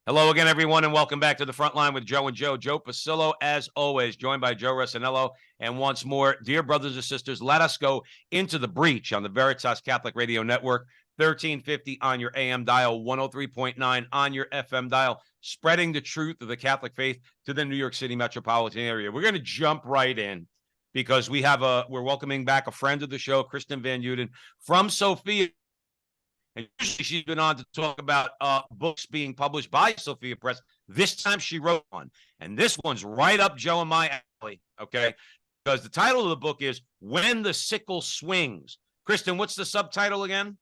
Hello again, everyone, and welcome back to the front line with Joe and Joe. Joe Pasillo, as always, joined by Joe Resinello. And once more, dear brothers and sisters, let us go into the breach on the Veritas Catholic Radio Network, 1350 on your AM dial, 103.9 on your FM dial, spreading the truth of the Catholic faith to the New York City metropolitan area. We're going to jump right in because we're welcoming back a friend of the show, Kristen Van Uden from Sophia. And usually she's been on to talk about books being published by Sophia Press. This time she wrote one. And this one's right up Joe and my alley, okay? Because the title of the book is When the Sickle Swings. Kristen, what's the subtitle again?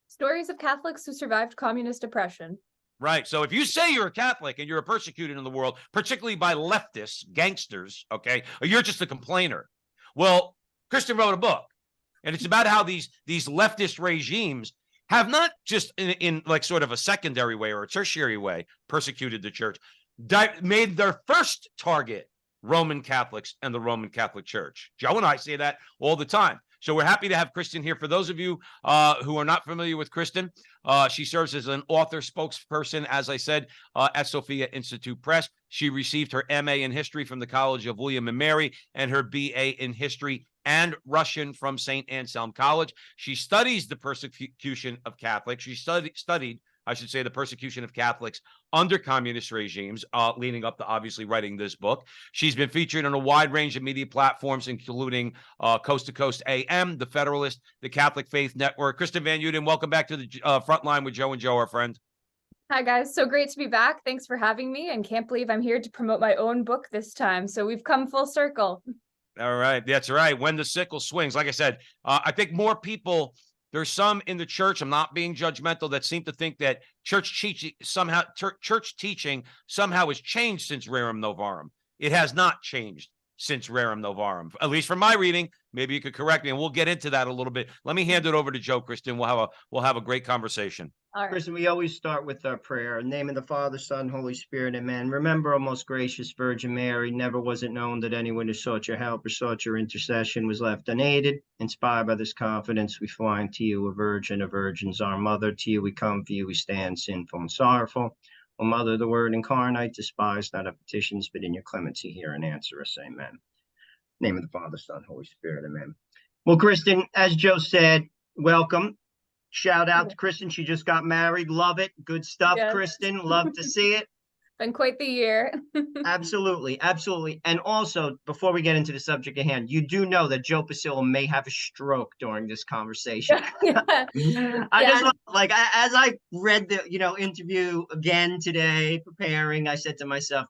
Stories of Catholics Who Survived Communist Oppression. Right. So if you say you're a Catholic and you're a persecuted in the world, particularly by leftists, gangsters, okay, or you're just a complainer. Well, Kristen wrote a book. And it's about how these leftist regimes have not just in like sort of a secondary way or a tertiary way persecuted the church, made their first target Roman Catholics and the Roman Catholic Church. Joe and I say that all the time. So we're happy to have Kristen here. For those of you who are not familiar with Kristen, she serves as an author spokesperson, as I said, at Sophia Institute Press. She received her MA in history from the College of William and Mary and her BA in history and Russian from St. Anselm College. She studies the persecution of Catholics. She studied, I should say, the persecution of Catholics under communist regimes, leading up to obviously writing this book. She's been featured on a wide range of media platforms, including Coast to Coast AM, The Federalist, the Catholic Faith Network. Kristen Van Uden, welcome back to the front line with Joe and Joe, our friend. Hi, guys. So great to be back. Thanks for having me, and can't believe I'm here to promote my own book this time. So we've come full circle. All right. That's right. When the Sickle Swings. Like I said, I think more people, there's some in the church, I'm not being judgmental, that seem to think that church teaching somehow has changed since Rerum Novarum. It has not changed since Rerum Novarum, at least from my reading. Maybe you could correct me, and we'll get into that a little bit. Let me hand it over to Joe, Kristen. We'll have a great conversation. All right. Kristen, we always start with our prayer. In the name of the Father, Son, Holy Spirit, amen. Remember, O most gracious Virgin Mary, never was it known that anyone who sought your help or sought your intercession was left unaided. Inspired by this confidence, we fly unto you, a virgin's our mother. To you we come, for you we stand, sinful and sorrowful. O Mother, the Word incarnate, despise not our petitions, but in your clemency hear and answer us, amen. In the name of the Father, Son, Holy Spirit, amen. Well, Kristen, as Joe said, welcome. Shout out to Kristen. She just got married. Love it. Good stuff, yes. Kristen. Love to see it. Been quite the year. Absolutely. Absolutely. And also, before we get into the subject at hand, you do know that Joe Pasillo may have a stroke during this conversation. As I read the, interview again today, preparing, I said to myself,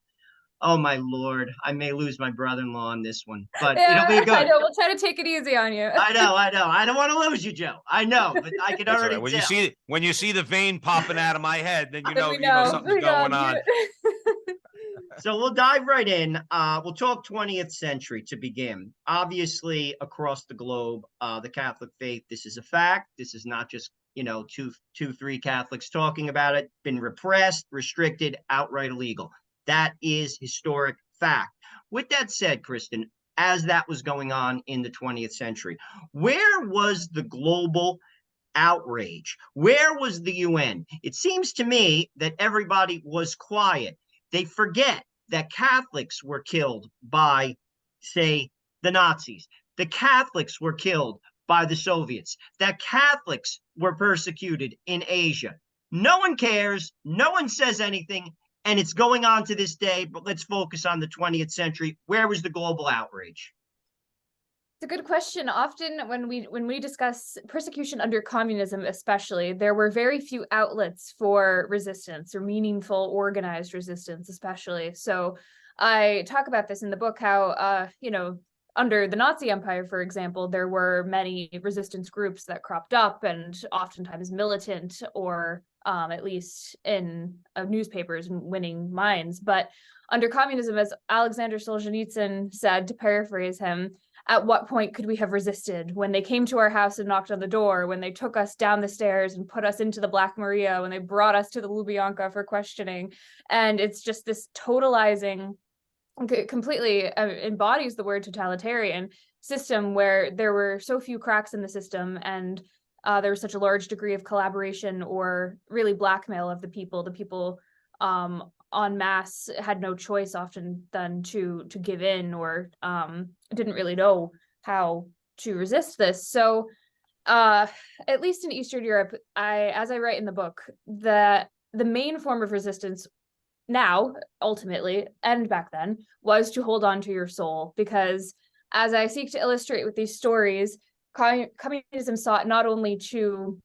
oh, my Lord, I may lose my brother-in-law on this one, but it'll be good. I know. We'll try to take it easy on you. I know. I don't want to lose you, Joe. I know, but I can already right. tell. When you see the vein popping out of my head, then you know something's going on. So we'll dive right in. We'll talk 20th century to begin. Obviously, across the globe, the Catholic faith, this is a fact. This is not just, three Catholics talking about it. Been repressed, restricted, outright illegal. That is historic fact. With that said, Kristen, as that was going on in the 20th century, where was the global outrage? Where was the UN? It seems to me that everybody was quiet. They forget that Catholics were killed by, say, the Nazis. The Catholics were killed by the Soviets. That Catholics were persecuted in Asia. No one cares. No one says anything. And it's going on to this day, but let's focus on the 20th century. Where was the global outrage? It's a good question. Often when we discuss persecution under communism, especially, there were very few outlets for resistance or meaningful organized resistance, especially. So I talk about this in the book, how, under the Nazi Empire, for example, there were many resistance groups that cropped up and oftentimes militant or at least in newspapers and winning minds. But under communism, as Alexander Solzhenitsyn said, to paraphrase him, at what point could we have resisted? When they came to our house and knocked on the door, when they took us down the stairs and put us into the Black Maria, when they brought us to the Lubyanka for questioning. And it's just this totalizing, completely embodies the word totalitarian system where there were so few cracks in the system and there was such a large degree of collaboration or really blackmail of the people en masse had no choice often than to give in, or didn't really know how to resist this. So at least in Eastern Europe, as I write in the book, the main form of resistance now, ultimately, and back then, was to hold on to your soul, because as I seek to illustrate with these stories, communism sought not only to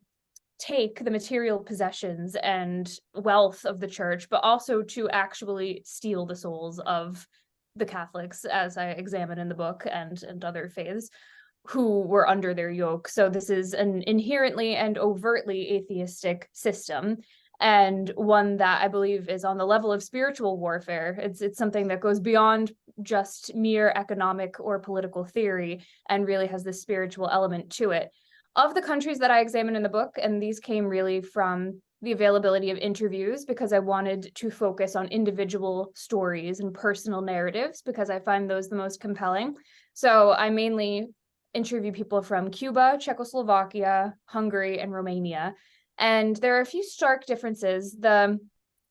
take the material possessions and wealth of the church, but also to actually steal the souls of the Catholics, as I examine in the book, and other faiths who were under their yoke. So this is an inherently and overtly atheistic system, and one that I believe is on the level of spiritual warfare. It's something that goes beyond just mere economic or political theory, and really has this spiritual element to it. Of the countries that I examine in the book, and these came really from the availability of interviews, because I wanted to focus on individual stories and personal narratives, because I find those the most compelling. So I mainly interview people from Cuba, Czechoslovakia, Hungary, and Romania. And there are a few stark differences. There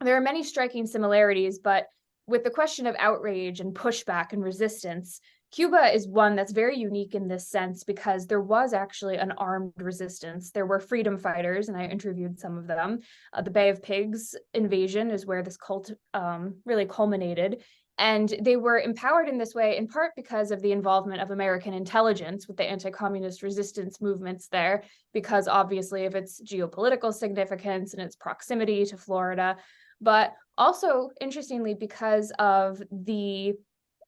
are many striking similarities, but with the question of outrage and pushback and resistance, Cuba is one that's very unique in this sense, because there was actually an armed resistance. There were freedom fighters, and I interviewed some of them. The Bay of Pigs invasion is where this cult really culminated. And they were empowered in this way, in part because of the involvement of American intelligence with the anti-communist resistance movements there, because obviously of its geopolitical significance and its proximity to Florida, but also, interestingly, because of the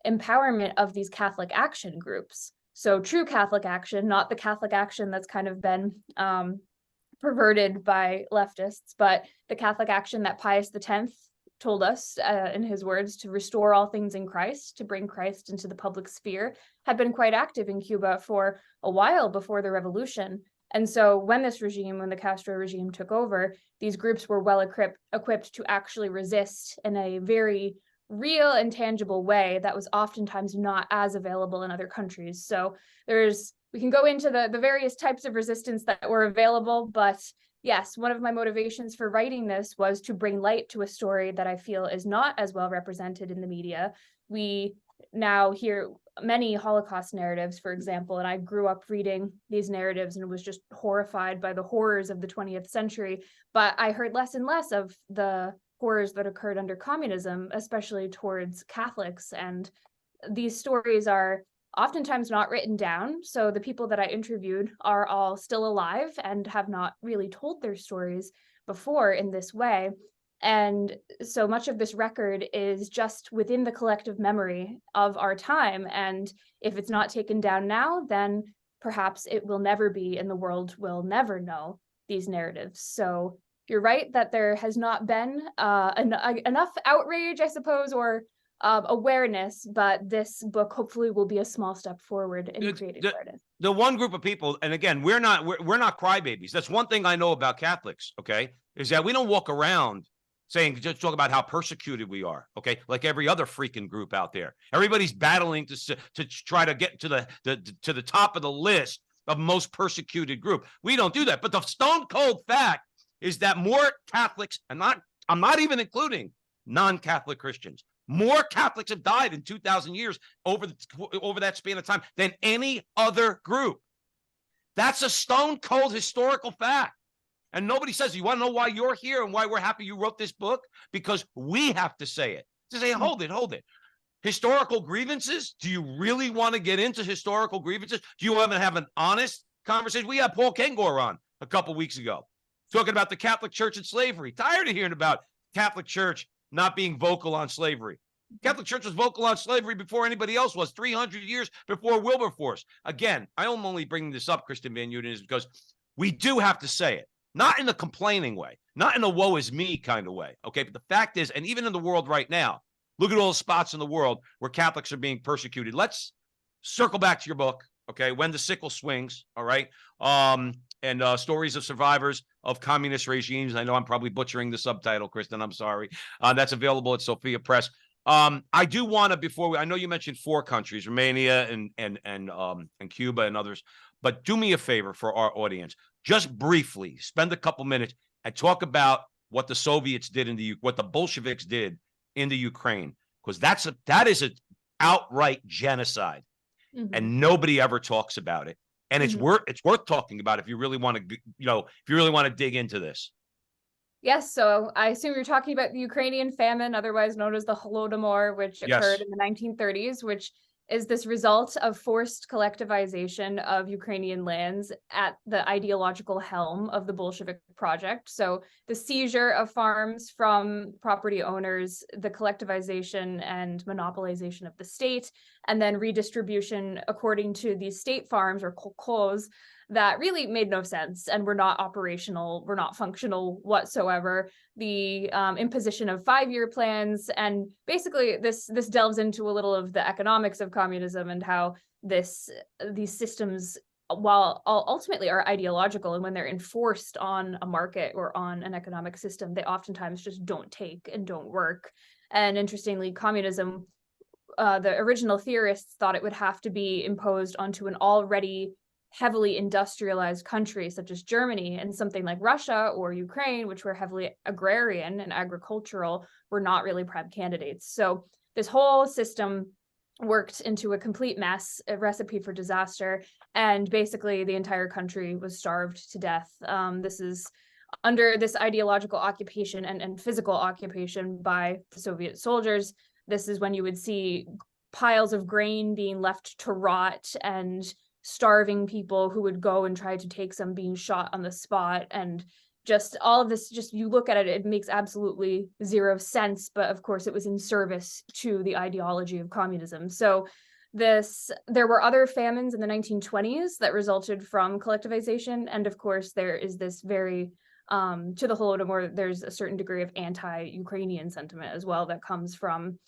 empowerment of these Catholic action groups. So true Catholic action, not the Catholic action that's kind of been perverted by leftists, but the Catholic action that Pius X told us, in his words, to restore all things in Christ, to bring Christ into the public sphere, had been quite active in Cuba for a while before the revolution. And so when the Castro regime took over, these groups were well equipped to actually resist in a very real and tangible way that was oftentimes not as available in other countries. So we can go into the various types of resistance that were available, but yes, one of my motivations for writing this was to bring light to a story that I feel is not as well represented in the media. We now hear many Holocaust narratives, for example, and I grew up reading these narratives and was just horrified by the horrors of the 20th century. But I heard less and less of the horrors that occurred under communism, especially towards Catholics. And these stories are oftentimes not written down. So the people that I interviewed are all still alive and have not really told their stories before in this way. And so much of this record is just within the collective memory of our time. And if it's not taken down now, then perhaps it will never be, and the world will never know these narratives. So you're right that there has not been enough outrage, I suppose, or awareness, but this book hopefully will be a small step forward in creating awareness. The one group of people, and again, we're not crybabies. That's one thing I know about Catholics, okay, is that we don't walk around saying, just talk about how persecuted we are, okay, like every other freaking group out there. Everybody's battling to try to get to the top of the list of most persecuted group. We don't do that. But the stone cold fact is that more Catholics, and I'm not even including non-Catholic Christians, more Catholics have died in 2,000 years over that span of time than any other group. That's a stone cold historical fact. And nobody says, you want to know why you're here and why we're happy you wrote this book? Because we have to say it. To say, hold it. Historical grievances? Do you really want to get into historical grievances? Do you want to have an honest conversation? We had Paul Kengor on a couple weeks ago talking about the Catholic Church and slavery. Tired of hearing about Catholic Church not being vocal on slavery. Catholic Church was vocal on slavery before anybody else was, 300 years before Wilberforce. Again, I am only bringing this up, Kristen Van Uden, is because we do have to say it. Not in a complaining way, not in a woe is me kind of way, okay? But the fact is, and even in the world right now, look at all the spots in the world where Catholics are being persecuted. Let's circle back to your book, okay? When the Sickle Swings, all right? And stories of survivors of communist regimes. I know I'm probably butchering the subtitle, Kristen, I'm sorry. That's available at Sophia Press. I do want to, I know you mentioned 4 countries, Romania and Cuba and others, but do me a favor for our audience. Just briefly spend a couple minutes and talk about what the Soviets did what the Bolsheviks did in the Ukraine, because that is an outright genocide, and nobody ever talks about it. And it's worth talking about if you really want to, if you really want to dig into this. Yes, so I assume you're talking about the Ukrainian famine, otherwise known as the Holodomor, which occurred in the 1930s, which is this result of forced collectivization of Ukrainian lands at the ideological helm of the Bolshevik project. So the seizure of farms from property owners, the collectivization and monopolization of the state, and then redistribution according to these state farms or kolkhoz that really made no sense and were not operational, were not functional whatsoever. The imposition of 5-year plans, and basically this delves into a little of the economics of communism and how these systems, while ultimately are ideological, and when they're enforced on a market or on an economic system, they oftentimes just don't take and don't work. And interestingly, communism, the original theorists thought it would have to be imposed onto an already heavily industrialized country such as Germany, and something like Russia or Ukraine, which were heavily agrarian and agricultural, were not really prime candidates. So this whole system worked into a complete mess, a recipe for disaster, and basically the entire country was starved to death. This is under this ideological occupation and physical occupation by the Soviet soldiers. This is when you would see piles of grain being left to rot, and starving people who would go and try to take some being shot on the spot. And just all of this, just you look at it, it makes absolutely zero sense. But of course, it was in service to the ideology of communism. So there were other famines in the 1920s that resulted from collectivization. And of course, there is this very, to the Holodomor, there's a certain degree of anti-Ukrainian sentiment as well that comes from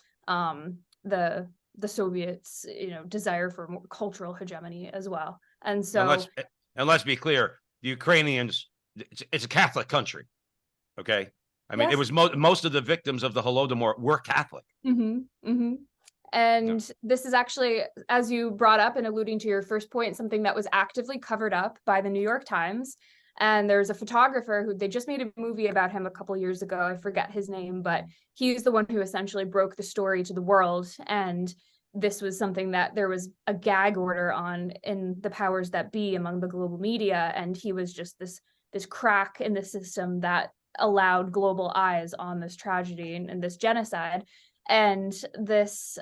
the Soviets, desire for more cultural hegemony as well. And so, and let's be clear, the Ukrainians, it's a Catholic country. Okay. I mean, yes. it was most of the victims of the Holodomor were Catholic. And this is actually, as you brought up and alluding to your first point, something that was actively covered up by the New York Times. And there's a photographer who they just made a movie about him a couple years ago. I forget his name, but he's the one who essentially broke the story to the world. And this was something that there was a gag order on in the powers that be among the global media. And he was just this crack in the system that allowed global eyes on this tragedy and this genocide. And this,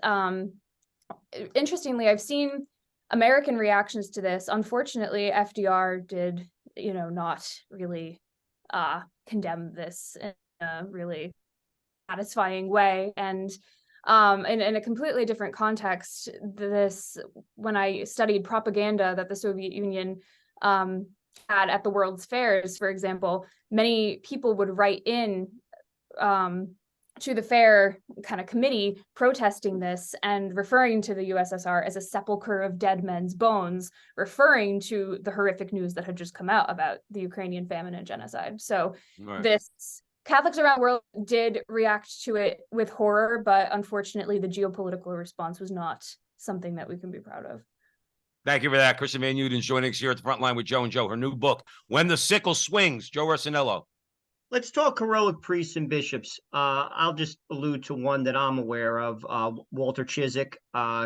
interestingly, I've seen American reactions to this. Unfortunately, FDR did, not really condemn this in a really satisfying way. And in a completely different context, when I studied propaganda that the Soviet Union had at the World's Fairs, for example, many people would write in to the fair kind of committee protesting this and referring to the USSR as a sepulcher of dead men's bones, referring to the horrific news that had just come out about the Ukrainian famine and genocide. So Catholics around the world did react to it with horror, but unfortunately the geopolitical response was not something that we can be proud of. Thank you for that. Kristen Van Uden joining us here at the front line with Joe and Joe. Her new book, When the Sickle Swings, Joe Rossinello. Let's talk heroic priests and bishops. I'll just allude to one that I'm aware of, Walter Chiswick.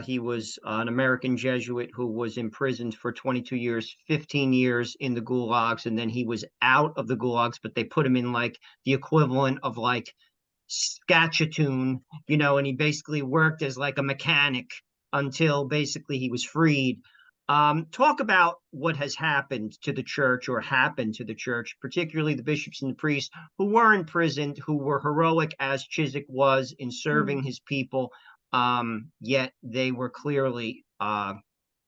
He was an American Jesuit who was imprisoned for 22 years, 15 years in the gulags, and then he was out of the gulags, but they put him in like the equivalent of like Saskatchewan, and he basically worked as like a mechanic until basically he was freed. Talk about what has happened to the church, or happened to the church, particularly the bishops and the priests who were imprisoned, who were heroic as Chiswick was in serving his people, yet they were clearly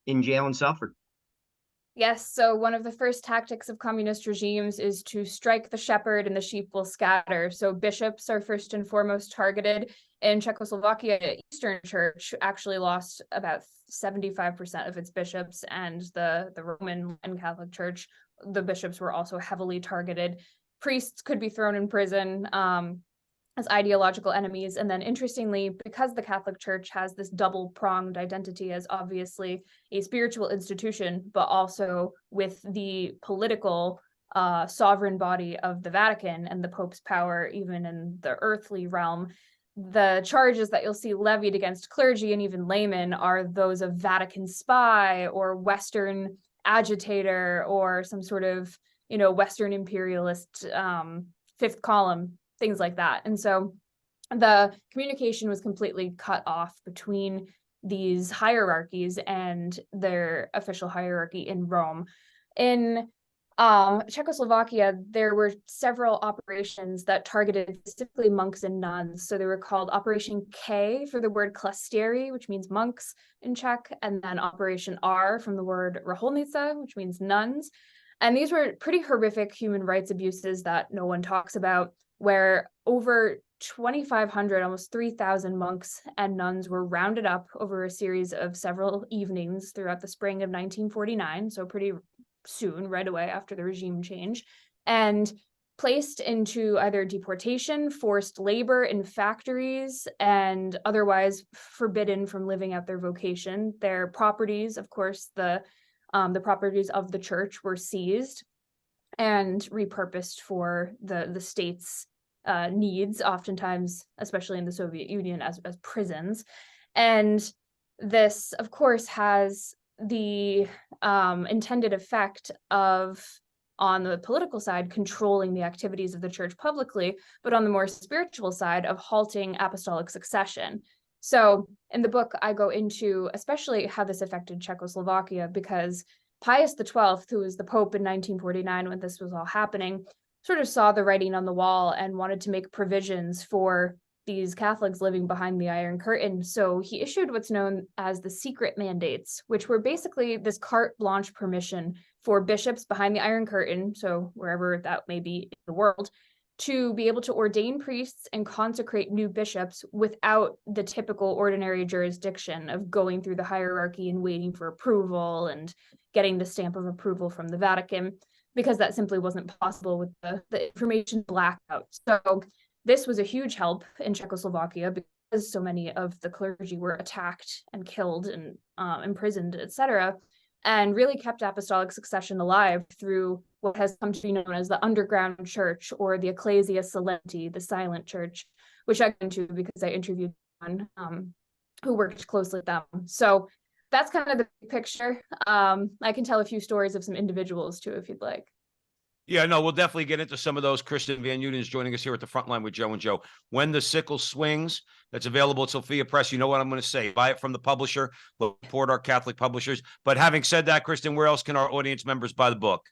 in jail and suffered. Yes, so one of the first tactics of communist regimes is to strike the shepherd and the sheep will scatter. So bishops are first and foremost targeted. In Czechoslovakia, Eastern Church actually lost about 75% of its bishops, and the Roman and Catholic Church, the bishops were also heavily targeted. Priests could be thrown in prison as ideological enemies. And then interestingly, because the Catholic Church has this double-pronged identity as obviously a spiritual institution, but also with the political sovereign body of the Vatican and the Pope's power, even in the earthly realm, the charges that you'll see levied against clergy and even laymen are those of Vatican spy or Western agitator or some sort of, Western imperialist fifth column, things like that. And so the communication was completely cut off between these hierarchies and their official hierarchy in Rome. In Czechoslovakia, there were several operations that targeted specifically monks and nuns. So they were called Operation K for the word klastery, which means monks in Czech, and then Operation R from the word reholnice, which means nuns. And these were pretty horrific human rights abuses that no one talks about, where over 2,500, almost 3,000 monks and nuns were rounded up over a series of several evenings throughout the spring of 1949, so pretty soon, right away after the regime change, and placed into either deportation, forced labor in factories, and otherwise forbidden from living out their vocation. Their properties, of course, the properties of the church were seized and repurposed for the state's needs, oftentimes, especially in the Soviet Union, as prisons. And this, of course, has the intended effect of, on the political side, controlling the activities of the church publicly, but on the more spiritual side of halting apostolic succession. So in the book, I go into especially how this affected Czechoslovakia, because Pius XII, who was the Pope in 1949 when this was all happening, sort of saw the writing on the wall and wanted to make provisions for these Catholics living behind the Iron Curtain. So he issued what's known as the secret mandates, which were basically this carte blanche permission for bishops behind the Iron Curtain, so wherever that may be in the world, to be able to ordain priests and consecrate new bishops without the typical ordinary jurisdiction of going through the hierarchy and waiting for approval and getting the stamp of approval from the Vatican, because that simply wasn't possible with the information blackout. So this was a huge help in Czechoslovakia because so many of the clergy were attacked and killed and imprisoned, etc., and really kept apostolic succession alive through what has come to be known as the underground church, or the Ecclesia Silenti, the silent church, which I got into because I interviewed one who worked closely with them. So that's kind of the big picture. I can tell a few stories of some individuals too, if you'd like. Yeah, no, we'll definitely get into some of those. Kristen Van Uden is joining us here at the front line with Joe and Joe. When the Sickle swings, that's available at Sophia Press. You know what I'm going to say. Buy it from the publisher. Support our Catholic publishers. But having said that, Kristen, where else can our audience members buy the book?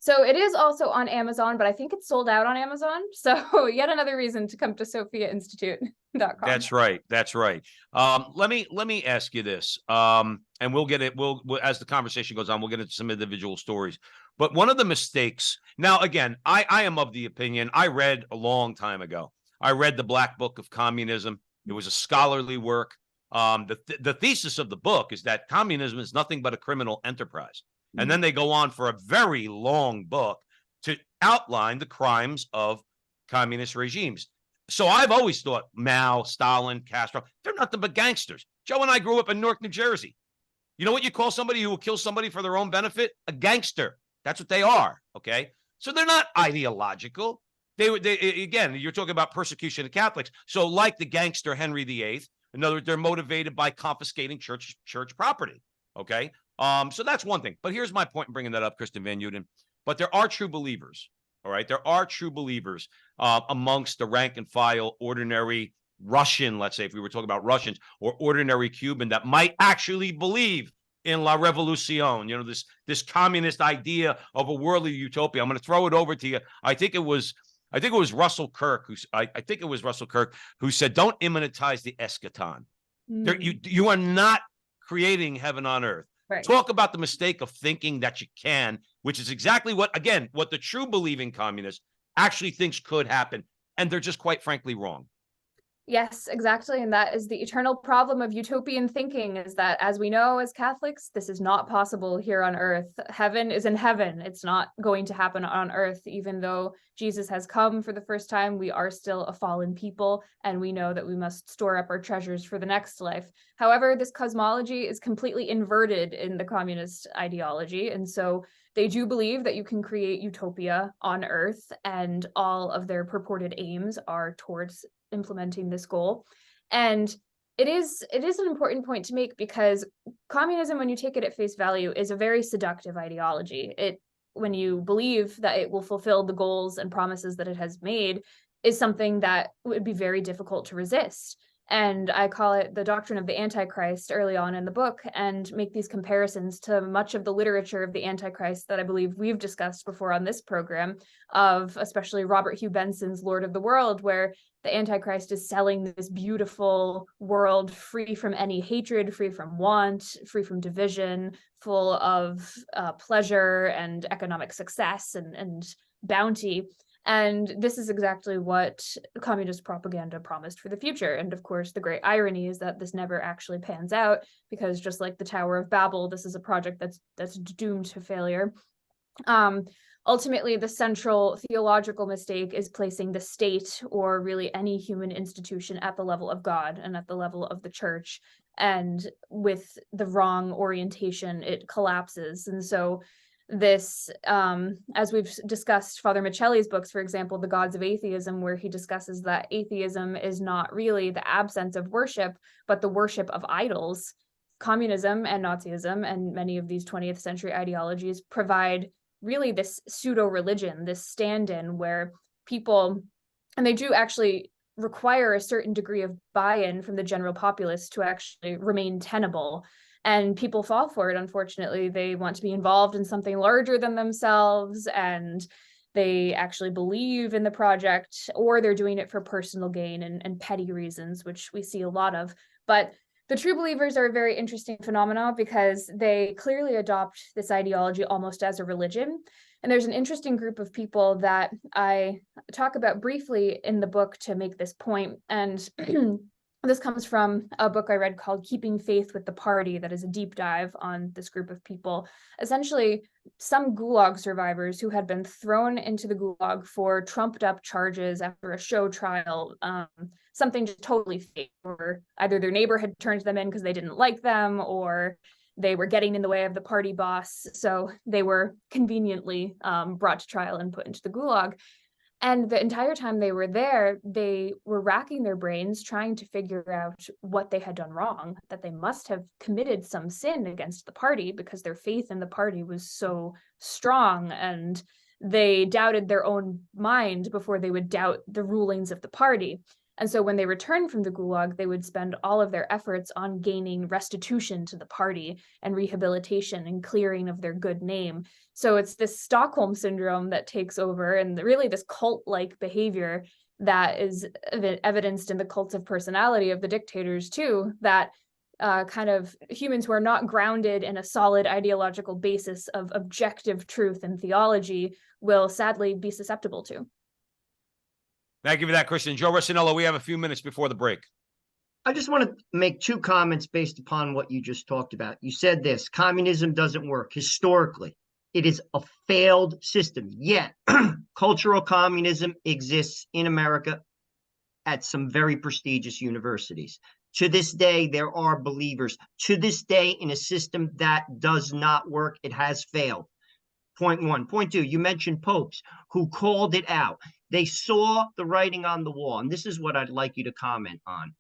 So it is also on Amazon, but I think it's sold out on Amazon. So yet another reason to come to SophiaInstitute.com. That's right. That's right. Let me ask you this. And we'll get it. We'll as the conversation goes on, we'll get into some individual stories. But one of the mistakes, now again, I am of the opinion, I read a long time ago. I read the Black Book of Communism. It was a scholarly work. The thesis of the book is that communism is nothing but a criminal enterprise. And then they go on for a very long book to outline the crimes of communist regimes. So I've always thought Mao, Stalin, Castro, they're nothing but gangsters. Joe and I grew up in Newark, New Jersey. You know what you call somebody who will kill somebody for their own benefit? A gangster. That's what they are, okay? So they're not ideological. They again, you're talking about persecution of Catholics. So like the gangster Henry VIII, in other words, they're motivated by confiscating church property, okay? So that's one thing. But here's my point in bringing that up, Kristen Van Uden. But there are true believers, all right? There are true believers amongst the rank and file, ordinary Russian, let's say, if we were talking about Russians, or ordinary Cuban that might actually believe in La Revolucion, you know, this communist idea of a worldly utopia. I'm going to throw it over to you. I think it was Russell Kirk who said, "Don't immanentize the eschaton." You are not creating heaven on earth. Right. Talk about the mistake of thinking that you can, which is exactly what the true believing communist actually thinks could happen, and they're just quite frankly wrong. Yes, exactly. And that is the eternal problem of utopian thinking, is that, as we know as Catholics, this is not possible here on earth. Heaven is in heaven. It's not going to happen on earth. Even though Jesus has come for the first time, we are still a fallen people, and we know that we must store up our treasures for the next life. However, this cosmology is completely inverted in the communist ideology. And so They do believe that you can create utopia on Earth, and all of their purported aims are towards implementing this goal. And it is an important point to make, because communism, when you take it at face value, is a very seductive ideology. When you believe that it will fulfill the goals and promises that it has made, is something that would be very difficult to resist. And I call it the doctrine of the Antichrist early on in the book, and make these comparisons to much of the literature of the Antichrist that I believe we've discussed before on this program, of especially Robert Hugh Benson's Lord of the World, where the Antichrist is selling this beautiful world free from any hatred, free from want, free from division, full of pleasure and economic success and bounty. And this is exactly what communist propaganda promised for the future. And of course, the great irony is that this never actually pans out, because just like the Tower of Babel, this is a project that's doomed to failure. Ultimately, the central theological mistake is placing the state, or really any human institution, at the level of God and at the level of the church. And with the wrong orientation, it collapses. And so this, as we've discussed Father Michelli's books, for example, The Gods of Atheism, where he discusses that atheism is not really the absence of worship, but the worship of idols. Communism and Nazism and many of these 20th century ideologies provide really this pseudo-religion, this stand-in where people, and they do actually require a certain degree of buy-in from the general populace to actually remain tenable. And people fall for it, unfortunately. They want to be involved in something larger than themselves, and they actually believe in the project, or they're doing it for personal gain and petty reasons, which we see a lot of. But the true believers are a very interesting phenomenon, because they clearly adopt this ideology almost as a religion. And there's an interesting group of people that I talk about briefly in the book to make this point. And this comes from a book I read called Keeping Faith with the Party, that is a deep dive on this group of people. Essentially, some Gulag survivors who had been thrown into the Gulag for trumped up charges after a show trial, something just totally fake, or either their neighbor had turned them in because they didn't like them, or they were getting in the way of the party boss. So they were conveniently brought to trial and put into the Gulag. And the entire time they were there, they were racking their brains trying to figure out what they had done wrong, that they must have committed some sin against the party, because their faith in the party was so strong, and they doubted their own mind before they would doubt the rulings of the party. And so when they returned from the Gulag, they would spend all of their efforts on gaining restitution to the party and rehabilitation and clearing of their good name. So it's this Stockholm syndrome that takes over, and really this cult-like behavior that is evidenced in the cult of personality of the dictators too, that kind of humans who are not grounded in a solid ideological basis of objective truth and theology will sadly be susceptible to. Thank you for that, Kristen. Joe Rossinello, we have a few minutes before the break. I just want to make two comments based upon what you just talked about. You said this: communism doesn't work. Historically, it is a failed system. Yet, cultural communism exists in America at some very prestigious universities. To this day, there are believers. To this day, in a system that does not work, it has failed. Point one. Point two, you mentioned popes who called it out. They saw the writing on the wall, and this is what I'd like you to comment on.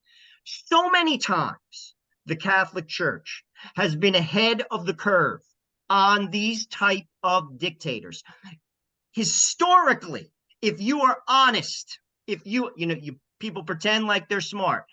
So many times, the Catholic Church has been ahead of the curve on these type of dictators. Historically, if you are honest, if you people pretend like they're smart,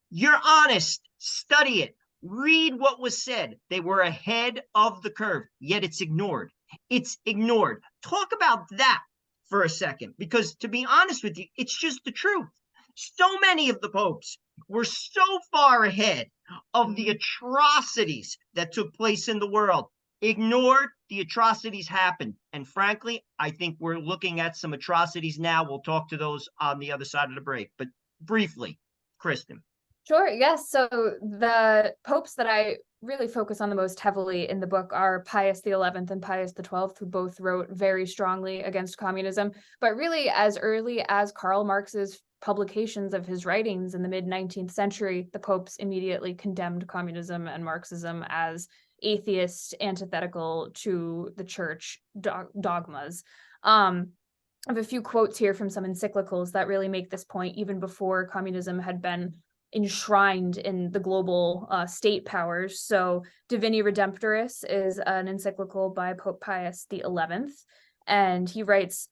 you're honest, study it, read what was said. They were ahead of the curve, yet it's ignored. It's ignored. Talk about that for a second, because to be honest with you, it's just the truth. So many of the popes were so far ahead of the atrocities that took place in the world. Ignored, the atrocities happened. And frankly, I think we're looking at some atrocities now. We'll talk to those on the other side of the break. But briefly, Kristen. Sure, yes. So the popes that I really focus on the most heavily in the book are Pius XI and Pius XII, who both wrote very strongly against communism. But really, as early as Karl Marx's publications of his writings in the mid-19th century, the popes immediately condemned communism and Marxism as atheist, antithetical to the church dogmas. I have a few quotes here from some encyclicals that really make this point even before communism had been enshrined in the global state powers. So Divini Redemptoris is an encyclical by Pope Pius XI, and he writes,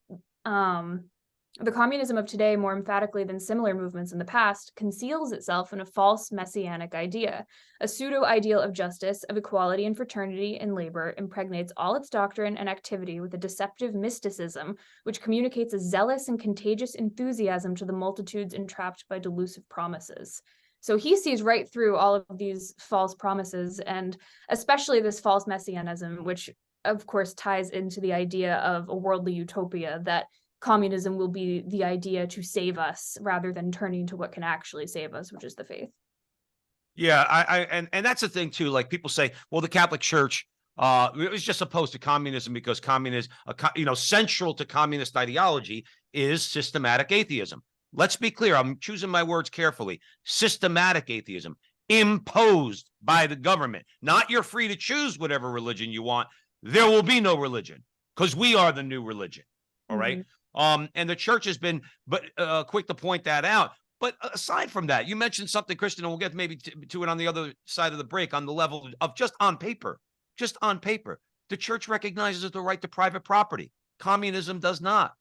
the communism of today, more emphatically than similar movements in the past, conceals itself in a false messianic idea. A pseudo-ideal of justice, of equality and fraternity in labor impregnates all its doctrine and activity with a deceptive mysticism, which communicates a zealous and contagious enthusiasm to the multitudes entrapped by delusive promises. So he sees right through all of these false promises, and especially this false messianism, which of course ties into the idea of a worldly utopia, that communism will be the idea to save us rather than turning to what can actually save us, which is the faith. Yeah, and that's the thing too. Like people say, well, the Catholic Church it was just opposed to communism because communism, central to communist ideology is systematic atheism. Let's be clear. I'm choosing my words carefully. Systematic atheism imposed by the government. Not you're free to choose whatever religion you want. There will be no religion because we are the new religion. All right. And the church has been quick to point that out. But aside from that, you mentioned something, Kristen, and we'll get maybe to it on the other side of the break, on the level of just on paper, the church recognizes the right to private property. Communism does not.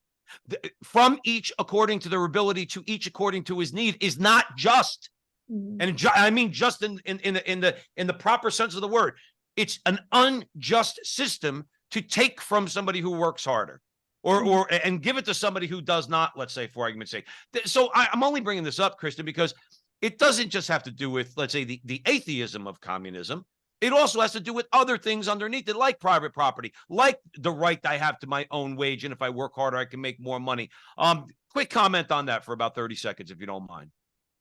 From each according to their ability, to each according to his need is not just. And I mean just in the proper sense of the word. It's an unjust system to take from somebody who works harder. And give it to somebody who does not, let's say, for argument's sake. So I'm only bringing this up, Kristen, because it doesn't just have to do with, let's say, the atheism of communism. It also has to do with other things underneath it, like private property, like the right I have to my own wage, and if I work harder, I can make more money. Quick comment on that for about 30 seconds, if you don't mind.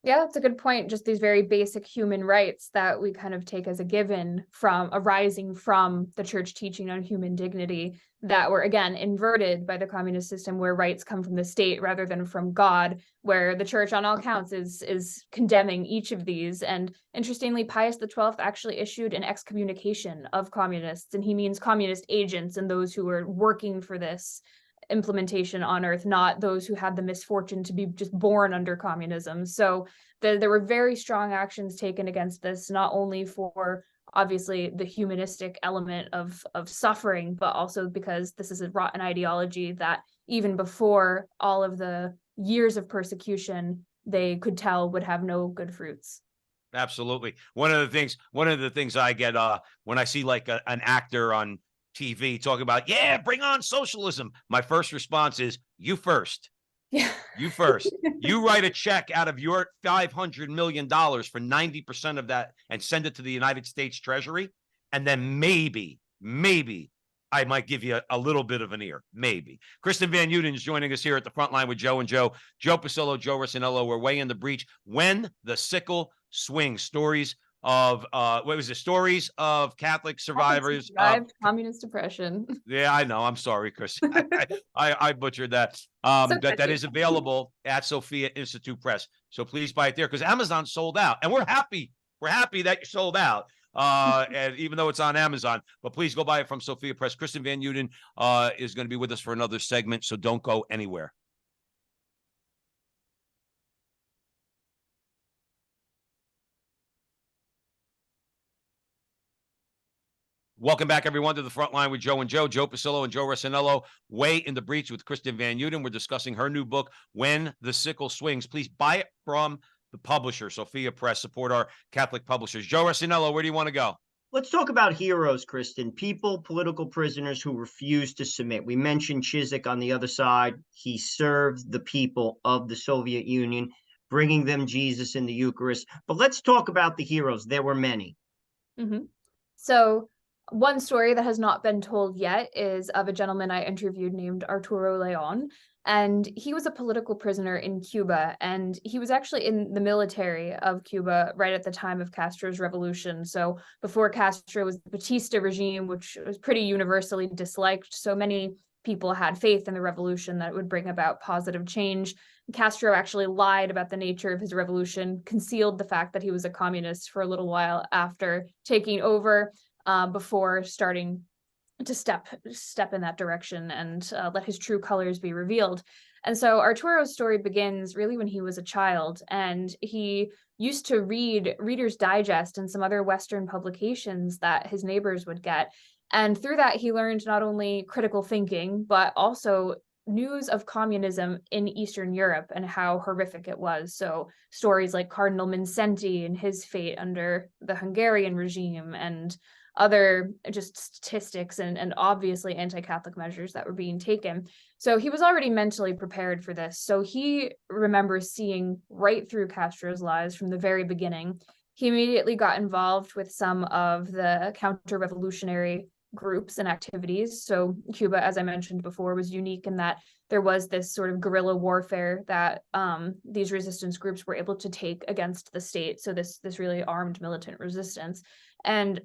Yeah, that's a good point. Just these very basic human rights that we kind of take as a given from arising from the church teaching on human dignity that were, again, inverted by the communist system, where rights come from the state rather than from God, where the church on all counts is condemning each of these. And interestingly, Pius XII actually issued an excommunication of communists, and he means communist agents and those who were working for this implementation on earth, not those who had the misfortune to be just born under communism. So there were very strong actions taken against this, not only for obviously the humanistic element of suffering, but also because this is a rotten ideology that even before all of the years of persecution, they could tell would have no good fruits. Absolutely. One of the things I get when I see like an actor on TV talking about, yeah, bring on socialism, my first response is, you first. Yeah. You first. You write a check out of your $500 million for 90% of that and send it to the United States Treasury. And then maybe I might give you a little bit of an ear. Maybe. Kristen Van Uden is joining us here at the front line with Joe and Joe. Joe Pasillo, Joe Rossinello. We're way in the breach. When the sickle swings. Stories of stories of Catholic survivors survived communist oppression. Yeah, I know. I'm sorry, Chris. I butchered that. That is available at Sophia Institute Press. So please buy it there because Amazon's sold out, and we're happy. We're happy that you're sold out. And even though it's on Amazon, but please go buy it from Sophia Press. Kristen Van Uden is going to be with us for another segment, so don't go anywhere. Welcome back, everyone, to the front line with Joe and Joe. Joe Pasillo and Joe Rossinello, way in the breach with Kristen Van Uden. We're discussing her new book, When the Sickle Swings. Please buy it from the publisher, Sophia Press. Support our Catholic publishers. Joe Rossinello, where do you want to go? Let's talk about heroes, Kristen. People, political prisoners who refuse to submit. We mentioned Chiswick on the other side. He served the people of the Soviet Union, bringing them Jesus in the Eucharist. But let's talk about the heroes. There were many. So one story that has not been told yet is of a gentleman I interviewed named Arturo Leon, and he was a political prisoner in Cuba, and he was actually in the military of Cuba right at the time of Castro's revolution. So before Castro was the Batista regime, which was pretty universally disliked. So many people had faith in the revolution that it would bring about positive change. Castro actually lied about the nature of his revolution, concealed the fact that he was a communist for a little while after taking over. before starting to step in that direction and let his true colors be revealed. And so Arturo's story begins really when he was a child, and he used to read Reader's Digest and some other Western publications that his neighbors would get. And through that, he learned not only critical thinking, but also news of communism in Eastern Europe and how horrific it was. So stories like Cardinal Mindszenty and his fate under the Hungarian regime, and other just statistics and obviously anti-Catholic measures that were being taken. So he was already mentally prepared for this. So he remembers seeing right through Castro's lies from the very beginning. He immediately got involved with some of the counter-revolutionary groups and activities. So Cuba, as I mentioned before, was unique in that there was this sort of guerrilla warfare that these resistance groups were able to take against the state. So this really armed militant resistance. And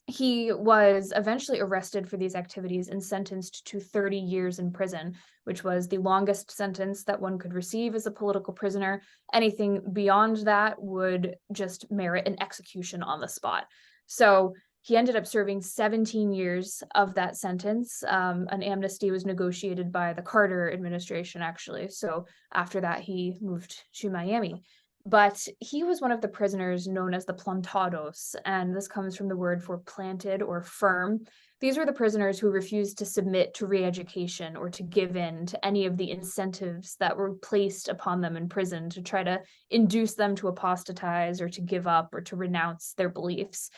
he was eventually arrested for these activities and sentenced to 30 years in prison, which was the longest sentence that one could receive as a political prisoner. Anything beyond that would just merit an execution on the spot. So he ended up serving 17 years of that sentence. An amnesty was negotiated by the Carter administration, actually. So after that, he moved to Miami. But he was one of the prisoners known as the plantados, and this comes from the word for planted or firm. These were the prisoners who refused to submit to re-education or to give in to any of the incentives that were placed upon them in prison to try to induce them to apostatize or to give up or to renounce their beliefs.